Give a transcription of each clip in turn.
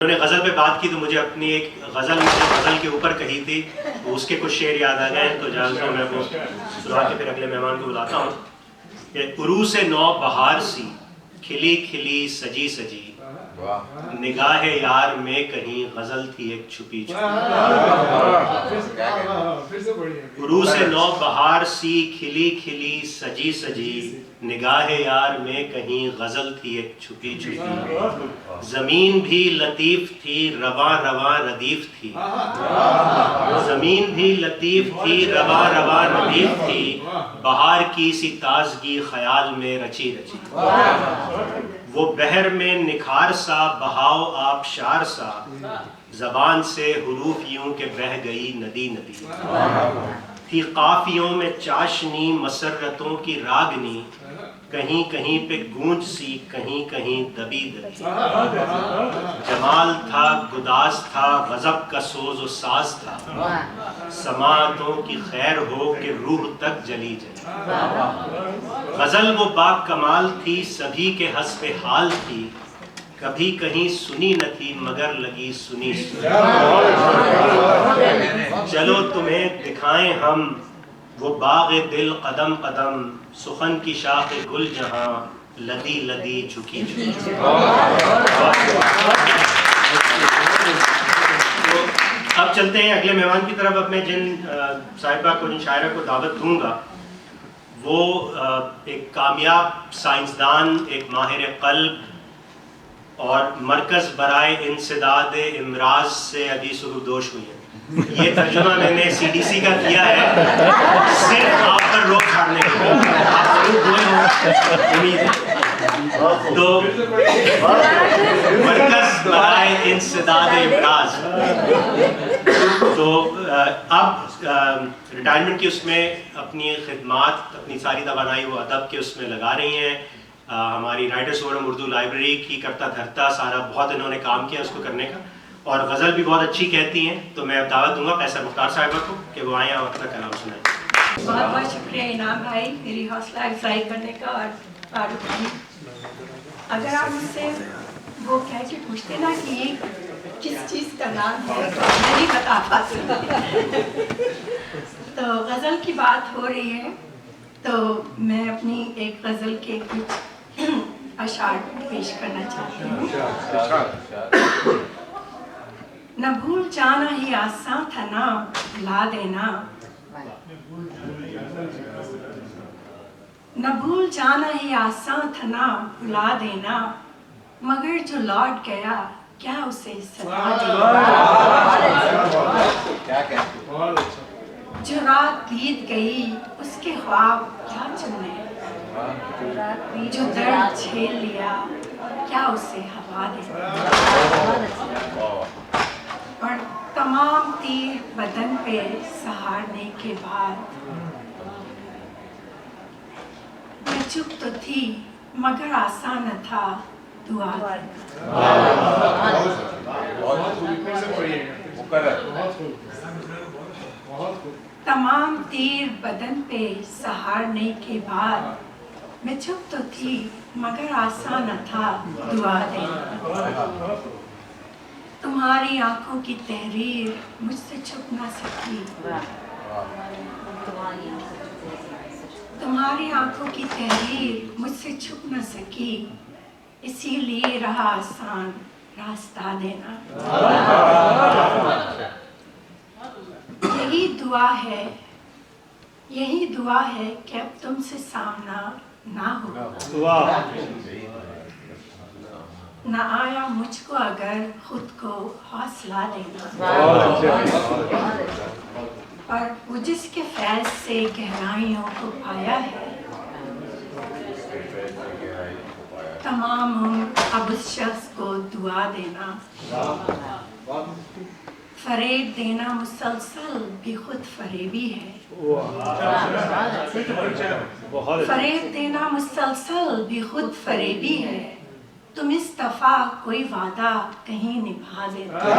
انہوں نے غزل پہ بات کی تو مجھے اپنی ایک غزل کے اوپر کہی تھی، تو اس کے کچھ شعر یاد آ گئے، تو جانتے میں وہ سنا کے پھر اگلے مہمان کو بلاتا ہوں کہ عروس نو بہار سی کھلی کھلی سجی سجی، نگاہ یار میں کہیں غزل تھی ایک چھپی چھپی۔ عروس نو بہار سی کھلی کھلی سجی سجی، نگاہ یار میں کہیں غزل تھی ایک چھپی چھپی۔ زمین بھی لطیف تھی رواں رواں ردیف تھی، زمین بھی لطیف تھی رواں رواں ردیف تھی، بہار کی سی تازگی خیال میں رچی رچی۔ وہ بحر میں نکھار سا بہاؤ آبشار سا، زبان سے حروف یوں کہ بہہ گئی ندی ندی۔ تھی قافیوں میں چاشنی مسرتوں کی راگنی، کہیں کہیں پہ گونج سی کہیں کہیں دبی دبی۔ جمال تھا گداز تھا غضب کا سوز و ساز تھا، سماعتوں کی خیر ہو کہ روح تک جلی جلی۔ غزل وہ با کمال تھی سبھی کے حسب حال تھی، کبھی کہیں سنی نہ تھی مگر لگی سنی سنی۔ چلو تمہیں دکھائیں ہم وہ باغ دل قدم قدم، سخن کی شاخ گل جہاں لدی لدی جھکی جھکی۔ اب چلتے ہیں اگلے مہمان کی طرف۔ اب میں جن صاحبہ کو، جن شاعرہ کو دعوت دوں گا، وہ ایک کامیاب سائنسدان، ایک ماہر قلب اور مرکز برائے انسداد امراض سے ابھی سرودوش ہوئی ہے۔ یہ ترجمہ میں نے سی ڈی سی کا کیا ہے صرف آپ پر روک چھاڑنے کے لیے، آپ ضرور ہوئے ہوں امید ہے۔ تو مرکز برائے انسداد امراض، تو اب ریٹائرمنٹ کی اس میں اپنی خدمات، اپنی ساری توانائی وہ ادب کے اس میں لگا رہی ہیں۔ ہماری رائٹرز فورم اردو لائبریری کی کرتا دھرتا سارا بہت انہوں نے کام کیا اس کو کرنے کا، اور غزل بھی بہت اچھی کہتی ہیں۔ تو میں اب دعوت دوں گا قیصر مختار صاحبہ کو کہ وہ آئیں اور اپنا کلام سنائیں۔ بہت بہت شکریہ انعام بھائی میری حوصلہ افزائی کرنے کا، اور فاروق بھائی اگر آپ مجھ سے وہ کہہ کے پوچھتے نا کہ یہ کس چیز کا نام ہے تو میں نہیں بتا پاتی۔ تو غزل کی بات ہو رہی ہے تو میں اپنی ایک غزل کے کچھ اشعار پیش کرنا چاہتی ہوں۔ نہ بھول جانا ہی آسان تھا نا بھلا دینا، نہ بھول جانا ہی آسان تھا نا بھلا دینا، مگر جو لوٹ گیا کیا اسے سزا دینا۔ جو رات بیت گئی اس کے خواب کیا چنے، جو درد جھیل لیا کیا اسے ہوا دینا۔ اور تمام تیر بدن پہ سہارنے کے بعد میں چپ تو تھی مگر آسان نہ تھا دعا تمام تیر بدن پہ سہارنے کے بعد میں چپ تو تھی مگر آسان نہ تھا دعا دینا۔ تمہاری آنکھوں کی تحریر مجھ سے چھپ نہ سکی، تمہاری آنکھوں کی تحریر مجھ سے چھپ نہ سکی، اسی لیے رہا آسان راستہ دینا۔ یہی دعا ہے، یہی دعا ہے کہ اب تم سے سامنا نہ ہو، نہ آیا مجھ کو اگر خود کو حوصلہ دینا۔ اور وہ جس کے فیض سے گہرائیوں کو پایا ہے، تمام عمر اب اس شخص کو دعا دینا۔ فریب دینا مسلسل بھی خود فریبی ہے، فریب دینا مسلسل بھی خود فریبی ہے، تم اس دفعہ کوئی وعدہ کہیں نبھا دیتے۔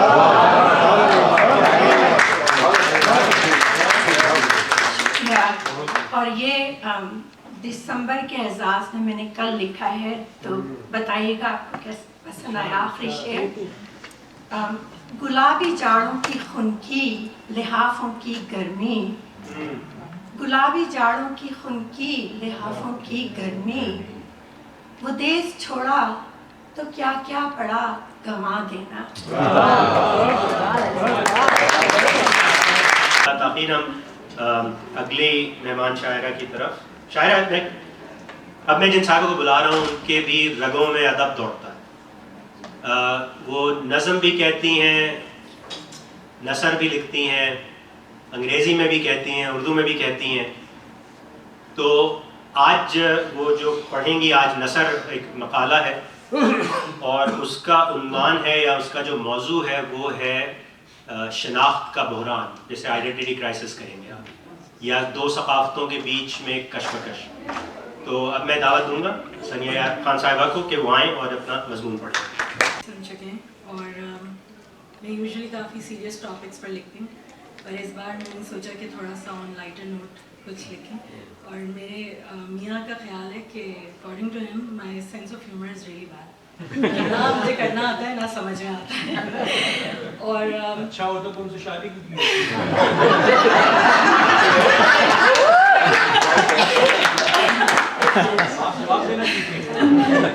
اور یہ دسمبر کے اعزاز میں نے کل لکھا ہے، تو بتائیے گا آپ کو کیسے پسند آیا آخری شعر۔ गुलाबी जाड़ों की खुनकी लिहाफों की गर्मी, गुलाबी जाड़ों की खुनकी लिहाफों की गर्मी, वो देश छोड़ा तो क्या क्या पड़ा गंवा देना। ताक़ीन हम अगली मेहमान शायरा की तरफ। शायरा अब मैं जिन साहबों को बुला रहा हूँ उनके भी रगों में अदब दौड़ता है। वो नज़म भी कहती हैं, नसर भी लिखती हैं, अंग्रेज़ी में भी कहती हैं, उर्दू में भी कहती हैं। तो आज वो जो पढ़ेंगी, आज नसर एक मकाला है और उसका उन्वान है या उसका जो मौजू है वो है शनाख्त का बहरान, जैसे आइडेंटिटी क्राइसिस कहेंगे आप, या दो सकाफ़तों के बीच में कशमकश। तो अब मैं दावत दूंगा सनिया खान साहिबा को कि वो आएँ और अपना मजमून पढ़ें। सुन चुके हैं और मैं यूजुअली काफ़ी सीरियस टॉपिक्स पर लिखती हूँ, पर इस बार मैंने सोचा कि थोड़ा सा ऑन लाइटर नोट कुछ लिखें। और मेरे मियाँ का ख्याल है कि according to him my sense of humour is really bad. ना मुझे करना आता है ना समझ में आता है। और अच्छा हो तो कौन सी शादी की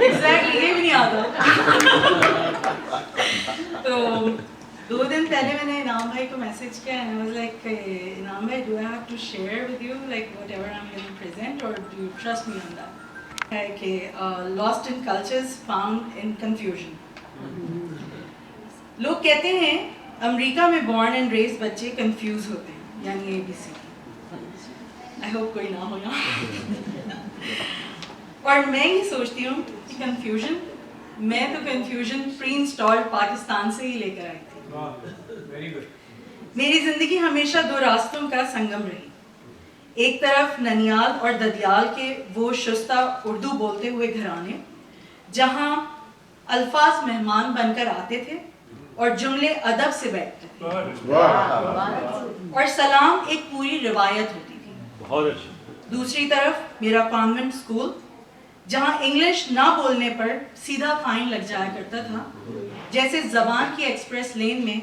एग्जैक्टली ये भी नहीं आता। तो 2 दिन पहले मैंने इनाम भाई को मैसेज किया and I was like, Inam भाई do I have to share with you like whatever I am going to present और do you trust me on that? है कि lost in cultures found in confusion. लोग कहते हैं America में born and raise बच्चे confuse होते हैं, यानी ABC। आई होप कोई ना हो यहाँ। और मैं ये सोचती हूँ कि कंफ्यूजन, मैं तो कंफ्यूजन प्री इंस्टॉल्ड पाकिस्तान से ही लेकर आई थी। Very good. मेरी जिंदगी हमेशा 2 रास्तों का संगम रही। एक तरफ ननियाल और ददियाल के वो शुस्ता उर्दू बोलते हुए घराने, जहाँ अल्फाज मेहमान बनकर आते थे और जुमले अदब से बैठते थे और सलाम एक पूरी रिवायत होती थी। बहुत अच्छा। दूसरी तरफ मेरा कॉन्वेंट स्कूल, जहाँ इंग्लिश ना बोलने पर सीधा फाइन लग जाया करता था, जैसे जबान की एक्सप्रेस लेन में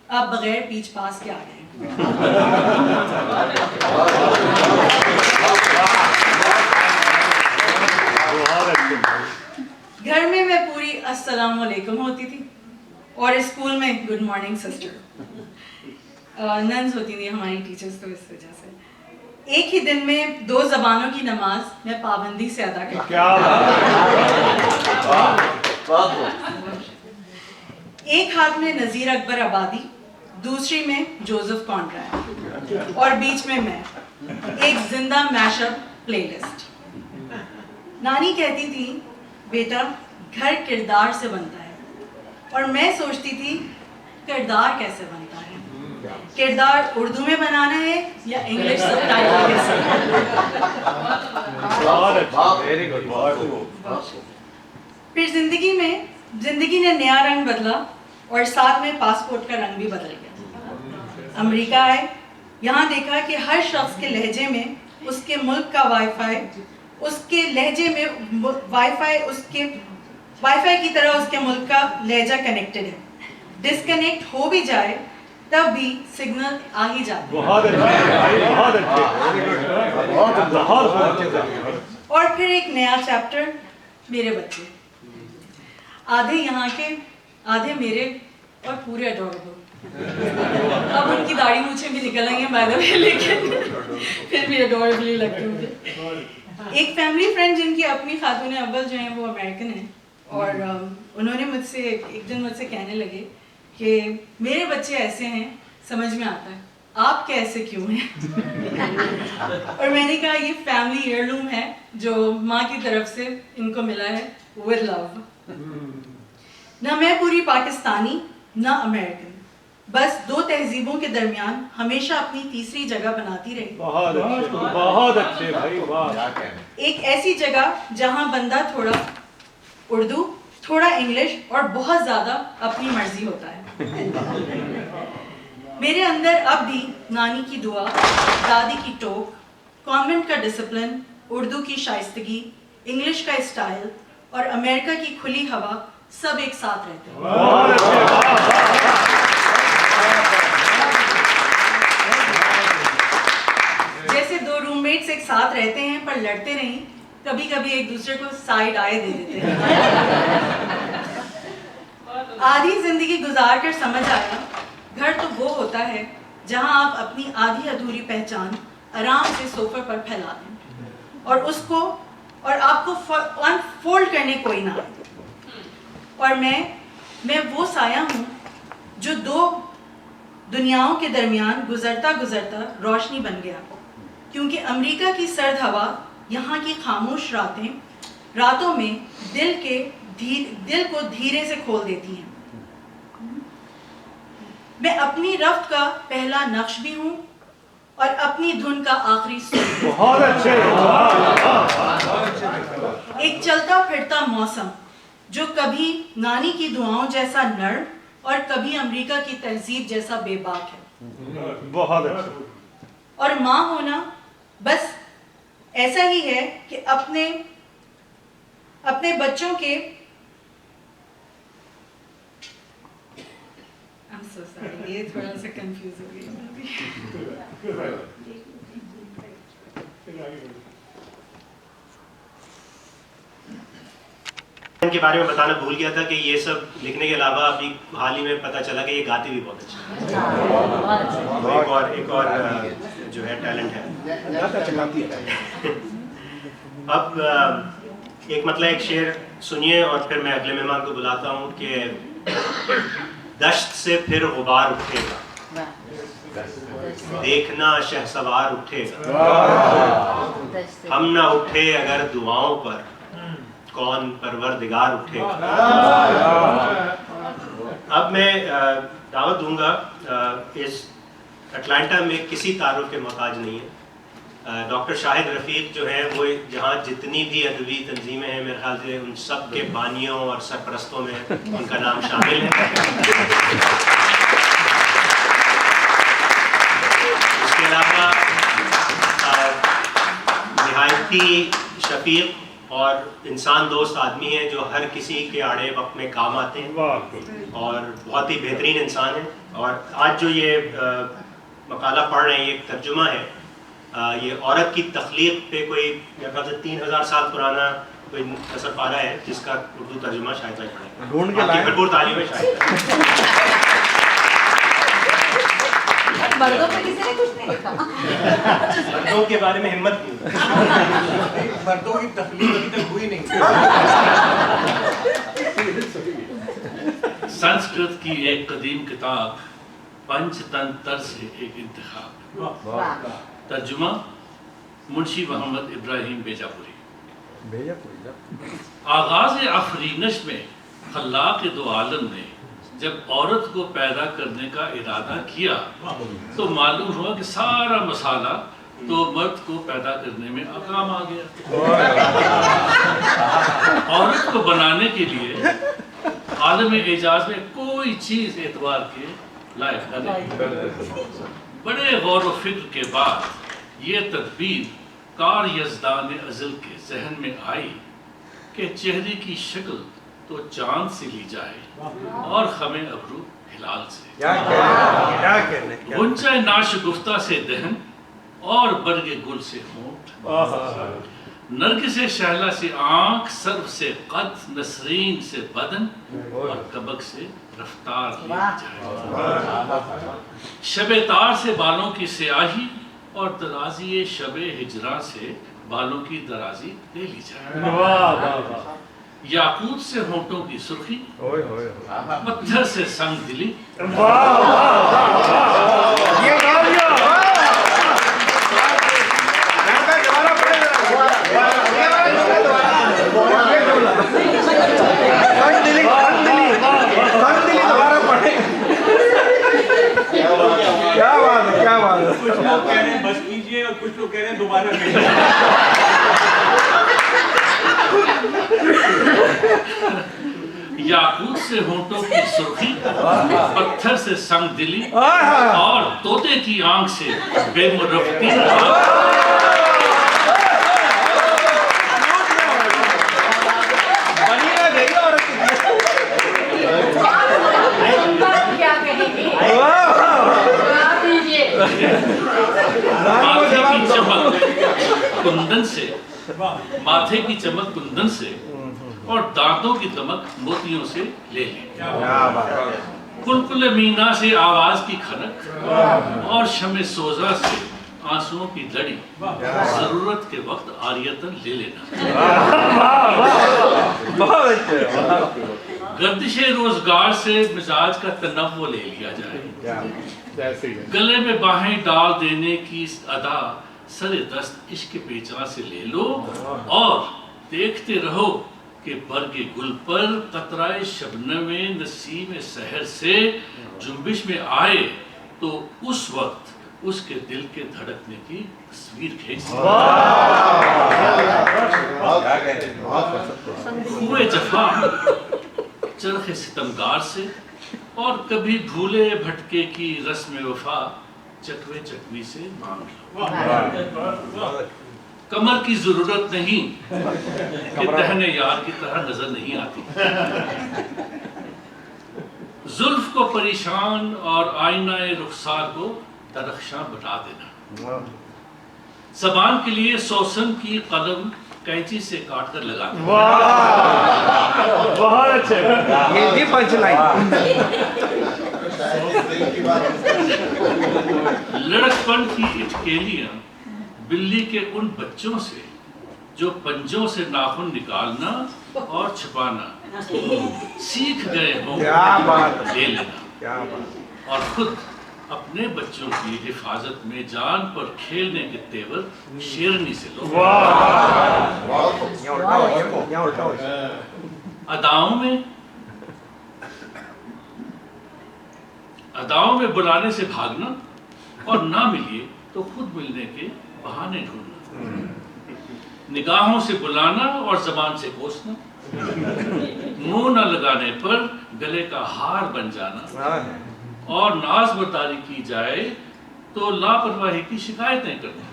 आप बगैर पीछ पास के आ गए। घर में मैं पूरी अस्सलाम वालेकुम होती थी और स्कूल में गुड मॉर्निंग सिस्टर। नन्स होती थी हमारी टीचर्स, तो इस वजह से एक ही दिन में 2 ज़बानों की नमाज मैं पाबंदी से अदा करती। एक हाथ में नज़ीर अकबर आबादी, दूसरी में जोसेफ कॉनराड और बीच में मैं, एक जिंदा मैशअप प्लेलिस्ट। नानी कहती थी बेटा घर किरदार से बनता है, और मैं सोचती थी किरदार कैसे बनता है? किरदार उर्दू में बनाना है या इंग्लिश सबटाइटल के साथ? Very good. फिर जिंदगी ने नया रंग बदला और साथ में पासपोर्ट का रंग भी बदल गया। अमेरिका आए, यहाँ देखा कि हर शख्स के लहजे में उसके मुल्क का वाईफाई, उसके लहजे में वाईफाई की तरह उसके मुल्क का लहजा कनेक्टेड है। डिस्कनेक्ट हो भी जाए तब भी सिग्नल आ ही जाता है। और फिर एक नया चैप्टर, मेरे बच्चे, आधे यहाँ के आधे मेरे और पूरे अडोरेबल। अब उनकी दाढ़ी मूछें भी निकल आई हैं बाय द वे, लेकिन फिर भी अडोरेबल लगती है मुझे। एक फैमिली फ्रेंड जिनकी अपनी खातून अव्वल जो हैं वो अमेरिकन हैं, और उन्होंने मुझसे एक दिन मुझसे कहने लगे कि मेरे बच्चे ऐसे हैं, समझ में आता है आप कैसे क्यों हैं? और मैंने कहा ये फैमिली हेयरलूम है जो माँ की तरफ से इनको मिला है विद लव। ना मैं पूरी पाकिस्तानी ना अमेरिकन, बस 2 तहजीबों के दरमियान हमेशा अपनी तीसरी जगह बनाती रही। बहुत अच्छे भाई, वाह। एक ऐसी जगह जहां बंदा थोड़ा उर्दू, थोड़ा इंग्लिश और बहुत ज्यादा अपनी मर्जी होता है। मेरे अंदर अब भी नानी की दुआ, दादी की टोक, कॉन्वेंट का डिसिप्लिन, उर्दू की शाइस्तगी, इंग्लिश का स्टाइल और अमेरिका की खुली हवा सब एक साथ रहते हैं। बहुत अच्छे, जैसे दो रूममेट्स एक साथ रहते हैं पर लड़ते नहीं, कभी कभी एक दूसरे को साइड आए दे देते हैं। आधी जिंदगी गुजार कर समझ आया, घर तो वो होता है जहां आप अपनी आधी अधूरी पहचान आराम से सोफे पर फैला दें और आपको फोल्ड करने कोई ना आए। और मैं वो साया हूँ जो दो दुनियाओं के दरमियान गुजरता गुजरता रोशनी बन गया, क्योंकि अमेरिका की सर्द हवा यहाँ की खामोश रातों में दिल को धीरे से खोल देती हैं। मैं अपनी रफ्त का पहला नक्श भी हूँ और अपनी धुन का आखिरी सुर। बहुत अच्छे, एक चलता फिरता मौसम जो कभी नानी की दुआओं जैसा नर्म और कभी अमेरिका की तहजीब जैसा बेबाक है। बहुत अच्छे। और माँ होना बस ऐसा ही है कि अपने बच्चों के I'm so sorry, ये थोड़ा सा कंफ्यूज हो गई। इनके बारे में बताना भूल गया था कि ये सब लिखने के अलावा अभी हाल ही में पता चला कि ये गाती भी बहुत अच्छा है। एक और जो है टैलेंट है। अब एक मतलब एक शेर सुनिए और फिर मैं अगले मेहमान को बुलाता हूँ कि दश्त से फिर गुबार उठेगा, देखना शहसवार उठेगा, हम ना उठे अगर दुआओं पर, कौन परवरदिगार उठेगा। अब मैं दावत दूंगा, इस अटलांटा में किसी तारुफ के मोहताज नहीं है। डॉक्टर शाहिद रफ़ीक जो है वो जहाँ जितनी भी अदबी तंजीमें हैं मेरे ख्याल से उन सब के बानियों और सरपरस्तों में उनका नाम शामिल है। इसके अलावा निहायती शफीक और इंसान दोस्त आदमी है जो हर किसी के आड़े वक्त में काम आते हैं और बहुत ही बेहतरीन इंसान है। और आज जो ये मकाला पढ़ रहे हैं ये एक तर्जुमा है, ये औरत की तख्लीक पे कोई मेरे ख्याल से 3000 साल पुराना कोई नसर पारा है जिसका उर्दू तर्जुमा शायद भाई पढ़ेगा। ढूंढ के लाएं। भरपूर तालीम है शायद। मर्दों पे किसी ने कुछ नहीं लिखा। मर्दों के बारे में हिम्मत नहीं, मर्दों की तकलीफ अभी तक हुई नहीं। संस्कृत की एक कदीम किताब पंचतंत्र से एक इंतखाब, तर्जुमा मुंशी मोहम्मद इब्राहिम बेजापुरी। आगाज अफरीनश में खल्लाक दो आलम ने जब औरत को पैदा करने का इरादा किया तो मालूम हुआ कि सारा मसाला तो मर्द को पैदा करने में काम आ गया। औरत को बनाने के लिए आलम एजाज में कोई चीज एतबार के लायक नहीं। बड़े गौर व फिक्र के बाद ये तदबीर कार यज़दान अज़ल के जहन में आई कि चेहरे की शक्ल तो चांद से ली जाए और खमे अबरू हिलाल से, गुंचा नाश गुफ्ता से दहन और बरगे गुल से होंठ, नरगिस से शहला से आंख, सर्व से कद, नसरीन से बदन और कबक से रफ्तार ली जाए। शबे तार से बालों की स्याही और दराजी शबे हिजरा से बालों की दराजी ले ली जाए। याकूत से होंठों की सुर्खी, पत्थर से संग दिली, कुछ लोग कह रहे हैं बस कीजिए और कुछ लोग कह रहे हैं दोबारा कीजिए। याकूत से होंठों की सुर्खी, पत्थर से संग दिली और तोते की आंख से बेमुरफ्ती माथे की चमक कुंदन से और दांतों की दमक मोतियों से ले लें। कुलकुल मीना से आवाज की खनक और शमे सोजा से आंसुओं की लड़ी जरूरत के वक्त आरियतन ले लेना। गर्दिश रोजगार से मिजाज का तनव्वु ले लिया जाए। गले में बाहें डाल देने की अदा सरे दस्त इश्क पेचा से ले लो और देखते रहो कि बरगे गुल पर कतराए शबनमे नसीम सहर से जुम्बिश में आए तो उस वक्त उसके दिल के धड़कने की तस्वीर खींच हुए जफा चरखे सितमगार से और कभी भूले भटके की रस्म वफा चकवे चकवी से मांग लो। कमर की जरूरत नहीं कि तहने यार की तरह नजर नहीं आती। जुल्फ को परेशान और आईनाए रुखसार को तरख्शां बना देना। ज़बान के लिए सोसन की कलम कैंची से काट कर लगा देना। बहुत अच्छे, ये भी पंचलाइन। लड़कपन की इटकेलियां बिल्ली के उन बच्चों से जो पंजों से नाखून निकालना और छुपाना सीख गए हों, ले लेना और खुद अपने बच्चों की हिफाजत में जान पर खेलने के तेवर शेरनी से लो। अदाओं में बुलाने से भागना और ना मिलिए तो खुद मिलने के बहाने ढूंढना। निगाहों से बुलाना और जबान से कोसना। मुंह न लगाने पर गले का हार बन जाना और नाज बर्दारी की जाए तो लापरवाही की शिकायतें करना।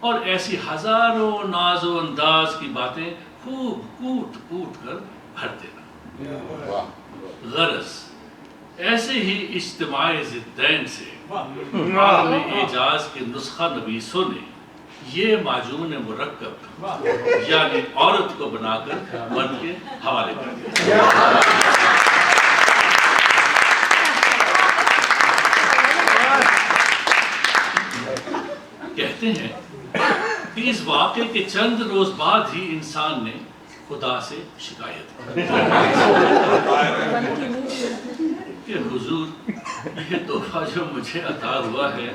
और ऐसी हजारों नाजो अंदाज की बातें खूब कूट कूट कर भर देना। गरज ऐसे ही इज्तिमाई ज़िद्दैन से आलमी एजाज के नुस्खा नवीसों ने ये माजून मुरक्कब यानी औरत को बनाकर मर्द के हवाले कर दिया। कहते हैं कि इस वाक़े के चंद रोज बाद ही इंसान ने खुदा से शिकायत कि हुजूर ये तोहफा जो मुझे अता हुआ है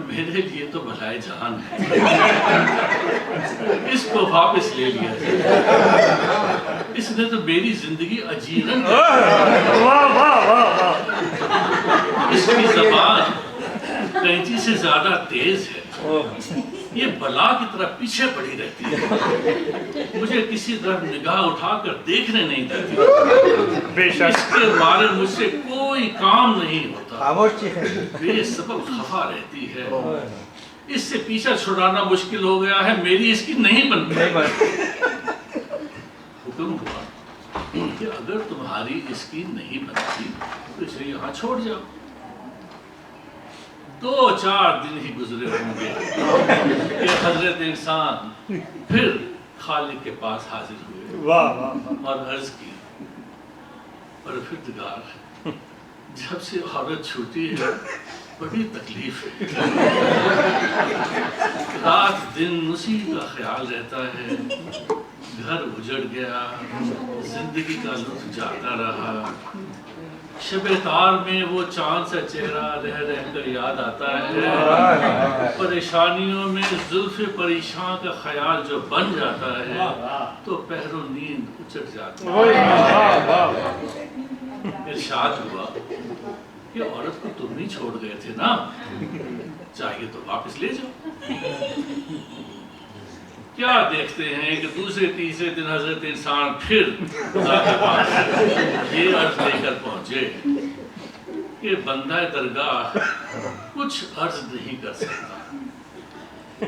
मेरे लिए तो भलाई जहान है, इसको वापस ले लिया जाए। इसने तो मेरी जिंदगी अजीरन इसकी ज़बान कैंची से ज्यादा तेज है, ये बला की तरह पीछे पड़ी रहती है, मुझे किसी तरफ निगाह उठाकर देखने नहीं देती। इसके बारे मुझसे कोई काम नहीं होता, बेसबब खफा रहती है। इससे पीछा छुड़ाना मुश्किल हो गया है, मेरी इसकी नहीं बनती। हुक्म हुआ कि अगर तुम्हारी इसकी नहीं बनती तो इसे यहाँ छोड़ जाओ। 2-4 दिन ही गुजरे होंगे कि हजरत इंसान फिर खालिक के पास हाजिर हुए और अर्ज की, परवरदिगार जब से औरत छूटी है बड़ी तकलीफ है, रात दिन उसी का ख्याल रहता है, घर उजड़ गया, जिंदगी का लुत्फ जाता रहा, शबे तार में वो चांद सा चेहरा रह रह कर याद आता है, परेशानियों में जुल्फ़े परेशान का ख्याल जो बन जाता है तो पहरों नींद उचट जाती है। इरशाद हुआ कि औरत को तुम ही छोड़ गए थे ना, चाहिए तो वापस ले जाओ। क्या देखते हैं कि दूसरे तीसरे दिन हजरत इंसान फिर ये अर्ज लेकर पहुंचे कि बंदा दरगाह कुछ अर्ज नहीं कर सकता,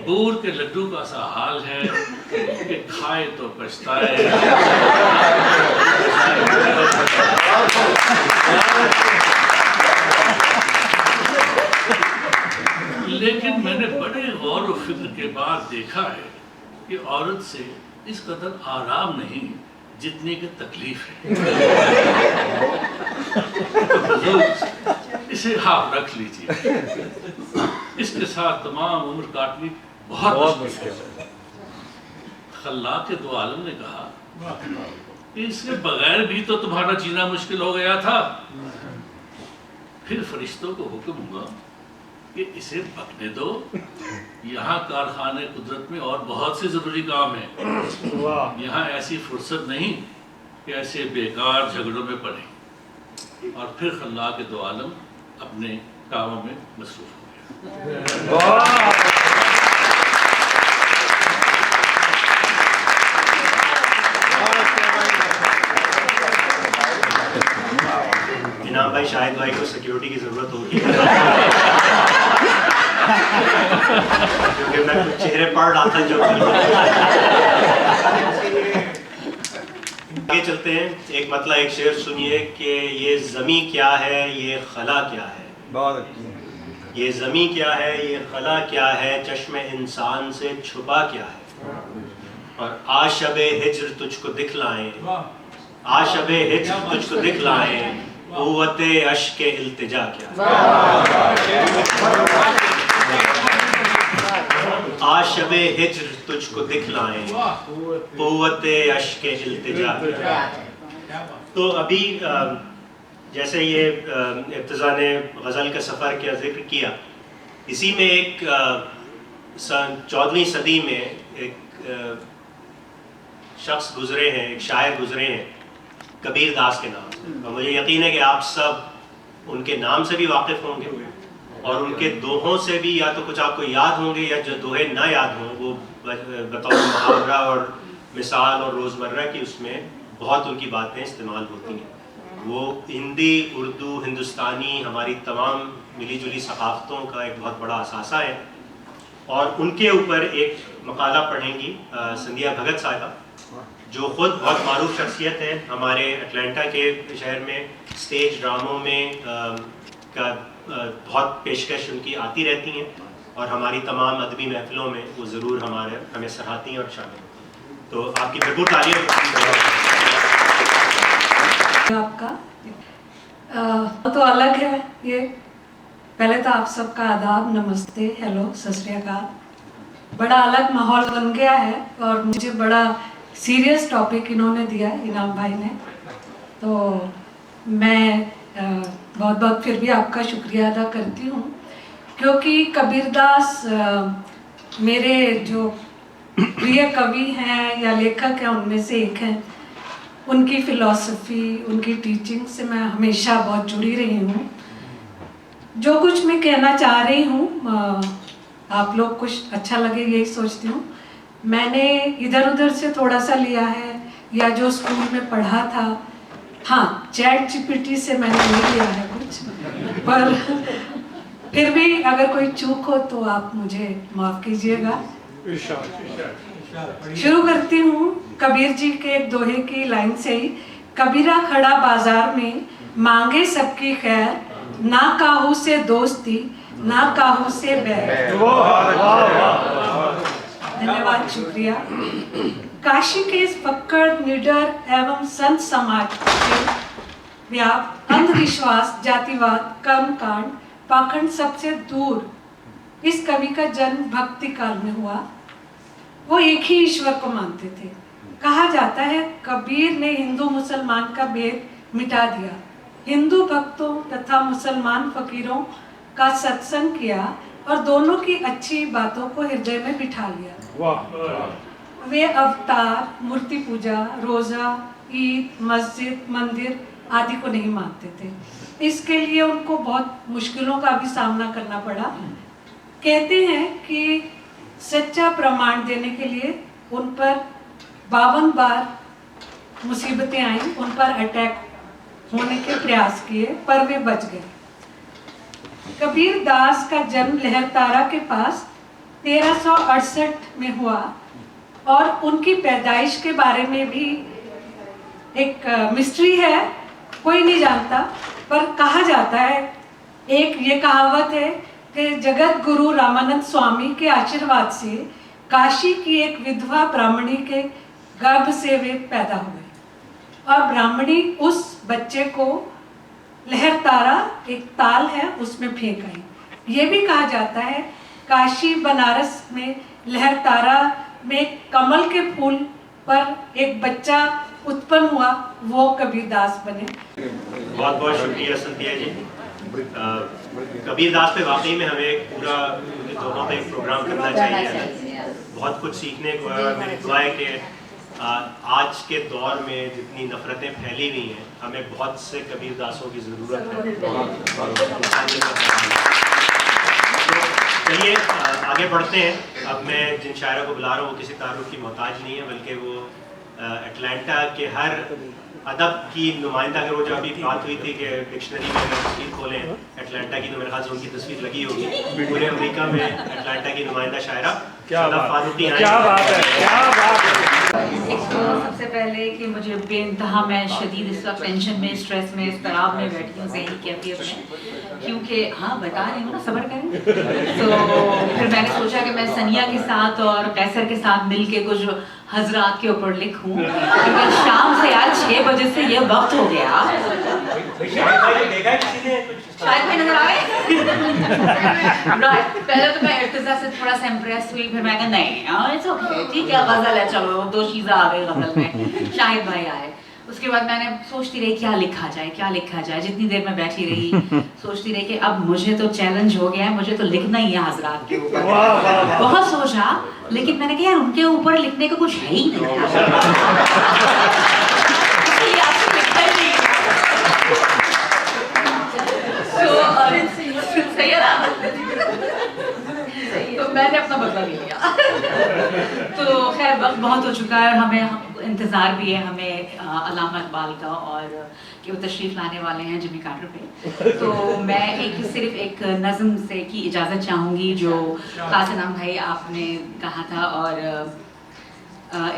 बूर के लड्डू का सा हाल है कि खाए तो पछताए। लेकिन मैंने बड़े गौर व फिक्र के बाद देखा है کہ عورت سے اس قدر آرام نہیں جتنی کہ تکلیف ہے. حضور اسے آپ رکھ لیجیے، اس کے ساتھ تمام عمر کاٹنی بہت مشکل ہے. خلاق دو عالم نے کہا کہ اس کے بغیر بھی تو تمہارا جینا مشکل ہو گیا تھا. پھر فرشتوں کو حکم ہوا کہ اسے پکنے دو، یہاں کارخانے قدرت میں اور بہت سے ضروری کام ہیں. یہاں ایسی فرصت نہیں کہ ایسے بیکار جھگڑوں میں پڑیں. اور پھر خلاق دو عالم اپنے کاموں میں مصروف ہو گیا. انعام بھائی شاہد بھائی کو سیکیورٹی کی ضرورت ہوگی کیونکہ میں کچھ چہرے پڑھ رہا تھا جو آگے چلتے ہیں. ایک مطلب ایک شعر سنیے کہ یہ زمیں کیا ہے یہ خلا کیا ہے. بہت اچھی. یہ زمیں کیا ہے یہ خلا کیا ہے، چشم انسان سے چھپا کیا ہے. اور آشب ہجر تجھ کو دکھلائیں، آشب ہجر تجھ کو دکھلائیں، قوت عشق التجا کیا ہے. آشب ہجر تجھ کو دکھلائیں، قوت عشق التجا کیا ہے. تو ابھی جیسے یہ ابتضاء نے غزل کا سفر کا ذکر کیا، اسی میں ایک 14ویں صدی میں ایک شخص گزرے ہیں، ایک شاعر گزرے ہیں کبیر داس کے نام سے. اور مجھے یقین ہے کہ آپ سب ان کے نام سے بھی واقف ہوں گے اور ان کے دوہوں سے بھی، یا تو کچھ آپ کو یاد ہوں گے یا جو دوہے نہ یاد ہوں وہ بطور محاورہ اور مثال اور روزمرہ کی اس میں بہت ان کی باتیں استعمال ہوتی ہیں. وہ ہندی، اردو، ہندوستانی ہماری تمام ملی جلی ثقافتوں کا ایک بہت بڑا اثاثہ ہے. اور ان کے اوپر ایک مقالہ پڑھیں گی سندھیا بھگت صاحبہ، جو خود بہت معروف شخصیت ہے. ہمارے اٹلانٹا کے شہر میں اسٹیج ڈراموں میں کا بہت پیشکش ان کی آتی رہتی ہیں اور ہماری تمام ادبی محفلوں میں وہ ضرور ہمیں سراہتی ہیں اور شامل ہوتی ہیں. تو آپ کی بھرپور تعریف آپ کا تو الگ ہے. یہ پہلے تو آپ سب کا آداب، نمستے، ہیلو، ست سری اکال. بڑا الگ ماحول بن گیا ہے اور مجھے بڑا سیریس ٹاپک انہوں نے دیا انعام بھائی نے. تو میں بہت بہت پھر بھی آپ کا شکریہ ادا کرتی ہوں، کیونکہ کبیر داس میرے جو پریہ کوی ہیں یا لیکھک ہیں ان میں سے ایک ہیں. ان کی فلسفی، ان کی ٹیچنگ سے میں ہمیشہ بہت جڑی رہی ہوں. جو کچھ میں کہنا چاہ رہی ہوں آپ لوگ کچھ اچھا لگے یہی سوچتی ہوں. میں نے ادھر ادھر سے تھوڑا سا لیا ہے یا جو اسکول میں پڑھا تھا. ہاں، چیٹ جی پی ٹی سے میں نے نہیں لیا ہے کچھ، پر پھر بھی اگر کوئی چوک ہو تو آپ مجھے معاف کیجیے گا. شروع کرتی ہوں کبیر جی کے ایک دوہے کی لائن سے ہی. کبیرہ کھڑا بازار میں مانگے سب کی خیر، نہ کاہو سے دوستی نہ کاہو سے بیر. دھنیہ واد، شکریہ. کاشی کے اس پکڑ نڈر ایوم سنت سماج کے ویاپ اندھ وشواس، جاتی واد، کرم کانڈ، پاکھنڈ سب سے دور اس کبھی کا جنم بھکتی کال میں ہوا. وہ ایک ہی ایشور کو مانتے تھے. کہا جاتا ہے کبیر نے ہندو مسلمان کا بھید مٹا دیا، ہندو بھکتوں تتھا مسلمان فقیروں کا ستسنگ کیا اور دونوں کی اچھی باتوں کو ہردے میں بٹھا لیا. وہ اوتار، مورتی پوجا، روزہ، عید، مسجد، مندر آدی کو نہیں مانتے تھے. اس کے لیے ان کو بہت مشکلوں کا بھی سامنا کرنا پڑا. کہتے ہیں کہ سچا پرمان دینے کے لیے ان پر 52 بار مصیبتیں آئیں، ان پر اٹیک ہونے کے پریاس کیے پر وہ بچ گئے. کبیر داس کا جنم لہر تارا کے پاس 1368 میں ہوا اور ان کی پیدائش کے بارے میں بھی ایک مسٹری ہے، کوئی نہیں جانتا. پر کہا جاتا ہے، ایک یہ کہاوت ہے کہ جگت گرو رامانند سوامی کے آشیرواد سے काशी की एक विधवा ब्राह्मणी के गर्भ से वे पैदा हुए और ब्राह्मणी उस बच्चे को लहरतारा, एक ताल है, उसमें फेंक आई। ये भी कहा जाता है काशी बनारस में लहरतारा में कमल के फूल पर एक बच्चा उत्पन्न हुआ, वो कबीरदास बने। बहुत बहुत शुक्रिया संध्या जी। कबीरदास पे वाकई में हमें पूरा दोनों पे एक प्रोग्राम करना चाहिए। बहुत कुछ सीखने को है। मेरी दुआ है कि आज के दौर में जितनी नफरतें फैली हुई हैं, हमें बहुत से कबीरदासों की ज़रूरत है। चलिए आगे बढ़ते हैं। अब मैं जिन शायरों को बुला रहा हूँ वो किसी तारुफ की मोहताज नहीं है, बल्कि वो अटलांटा के हर अदब की नुमाइंदा। अगर वो जो अभी बात हुई थी कि डिक्शनरी में अगर तस्वीर खोलें अटलांटा की, तो मेरे ख्याल से उनकी तस्वीर लगी होगी। पूरे अमेरिका में अटलांटा की नुमाइंदा शायरा सदाफ फारूकी आई। क्या बात है, क्या बात है। एक तो सबसे पहले कि मुझे बेइंतहा मैं शदीद इस वक्त टेंशन में, स्ट्रेस में, इस तनाव में बैठी हूँ ज़हनी कैफियत में, क्योंकि हाँ बता रही हूँ ना, सब्र करें। तो फिर मैंने सोचा कि मैं सनिया के साथ और कैसर के साथ मिल के कुछ हजरात के ऊपर लिखूं, क्योंकि शाम से यार 6 बजे से ये वक्त हो गया। शायद भाई नजर आए। पहले तो मैं इर्तिजा से थोड़ा सा इम्प्रेस हुई, फिर मैं कहा नहीं इट्स ओके, ठीक है गजल है, चलो 2 चीज़ें आ गई गजल में। शाहिद भाई आए, उसके बाद मैंने सोचती रही क्या लिखा जाए, क्या लिखा जाए। जितनी देर मैं बैठी रही सोचती रही कि अब मुझे तो चैलेंज हो गया है, मुझे तो लिखना ही है हजरात के ऊपर। बहुत सोचा, लेकिन मैंने कहा यार उनके ऊपर लिखने का कुछ है ही नहीं। तो मैंने अपना बदला ले लिया। तो खैर वक्त बहुत हो चुका है और हमें इंतज़ार भी है हमें अल्लामा इकबाल का, और कि वो तशरीफ़ लाने वाले हैं जिमी कार्टर पे। तो मैं सिर्फ एक नज़म से की इजाज़त चाहूँगी जो कासिम भाई आपने कहा था, और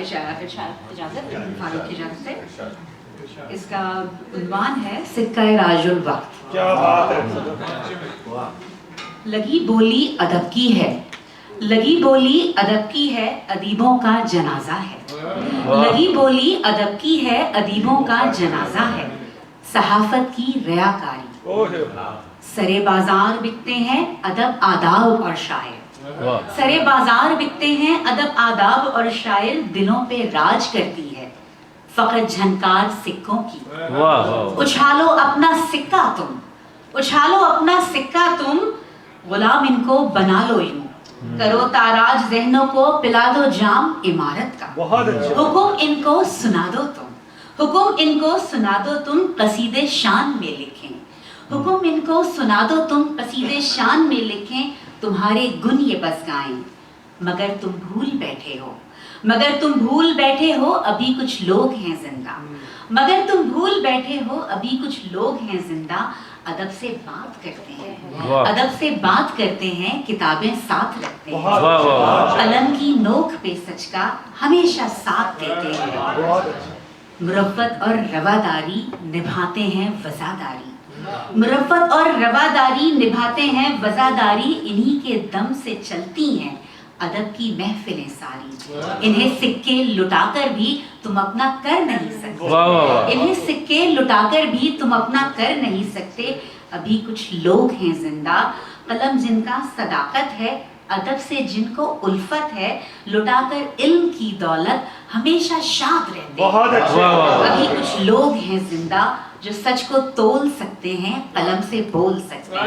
इजाज़त फारूक की इजाज़त से। इसका उन्वान है सिक्का राजुल वक्त। क्या बात है। लगी बोली अदब की है, लगी बोली अदब की है, अदीबों का जनाजा है। लगी बोली अदब की है, अदीबों का जनाजा है। सहाफत की रियाकारी, सरे बाजार बिकते हैं अदब आदाब और शायर। सरे बाजार बिकते हैं अदब आदाब और शायर, दिलों पे राज करती है फकत झनकार सिक्कों की। उछालो अपना सिक्का तुम, उछालो अपना सिक्का तुम, गुलाम इनको बना लो यूं, करो ताराज ज़हनों को, पिला दो जाम इमारत का। हुकुम इनको सुना दो तुम, हुकुम इनको सुना दो तुम, कसीदे शान में लिखें। हुकुम इनको सुना दो तुम, कसीदे शान में लिखें, तुम्हारे गुन ये बस गाएं, मगर तुम भूल बैठे हो, मगर तुम भूल बैठे हो अभी कुछ लोग हैं जिंदा, मगर तुम भूल बैठे हो अभी कुछ लोग हैं जिंदा। अदब से बात करते हैं, अदब से बात करते हैं, किताबें साथ रखते हैं, कलम की नोक पे सच का हमेशा साथ देते हैं। मुरव्वत और रवादारी निभाते हैं वज़ादारी, मुरव्वत और रवादारी निभाते हैं वज़ादारी, इन्हीं के दम से चलती हैं अदब की महफिलें सारी। इन्हें सिक्के लुटाकर भी तुम अपना कर नहीं सकते, इन्हें सिक्के लुटाकर भी तुम अपना कर नहीं सकते। अभी कुछ लोग हैं जिंदा, कलम जिनका सदाकत है, अदब से जिनको उल्फत है, लुटाकर इल्म की दौलत हमेशा शाद रहते हैं। अभी कुछ लोग हैं जिंदा जो सच को तोल सकते हैं, कलम से बोल सकते हैं।